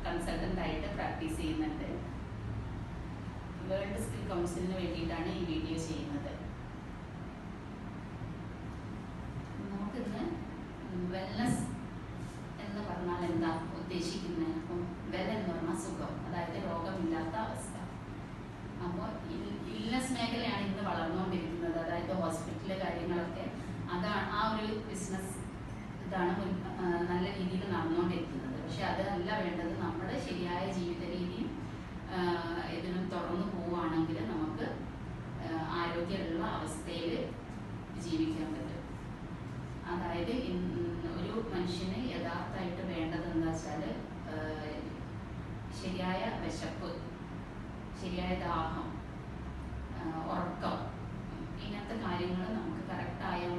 Consultant ആയിട്ട് practice ചെയ്യുന്നുണ്ട്. World skill കൗൺസിലിന് വേണ്ടിയിട്ടാണ് ഈ വീഡിയോ ചെയ്യുന്നത്. നമുക്കിന്ന് വെൽനസ് എന്ന് പറഞ്ഞാൽ എന്താ ഉദ്ദേശിക്കുന്നത്? അപ്പം വെൽ എന്ന് പറഞ്ഞാൽ സുഖം, അതായത് രോഗമില്ലാത്ത അവസ്ഥ. അപ്പോൾ ഇൽനെസ് മേഖലയാണ് ഇന്ന് വളർന്നുകൊണ്ടിരിക്കുന്നത്, അതായത് ഹോസ്പിറ്റലിലെ കാര്യങ്ങളൊക്കെ. അതാണ് ആ ഒരു ബിസിനസ് ഇതാണ് നല്ല രീതിയിൽ നടന്നുകൊണ്ടിരിക്കുന്നത്. പക്ഷെ അതല്ല വേണ്ടത്. നമ്മുടെ ശരിയായ ജീവിത രീതിയും ഇതിനും തുടർന്ന് പോവുകയാണെങ്കിൽ നമുക്ക് ആരോഗ്യമുള്ള അവസ്ഥയിൽ ജീവിക്കാൻ പറ്റും. അതായത് ഒരു മനുഷ്യന് യഥാർത്ഥമായിട്ട് വേണ്ടത് എന്താ വെച്ചാൽ ശരിയായ വിശപ്പ്, ശരിയായ ദാഹം, ഉറക്കം, ഇങ്ങനത്തെ കാര്യങ്ങൾ നമുക്ക് കറക്റ്റായാൽ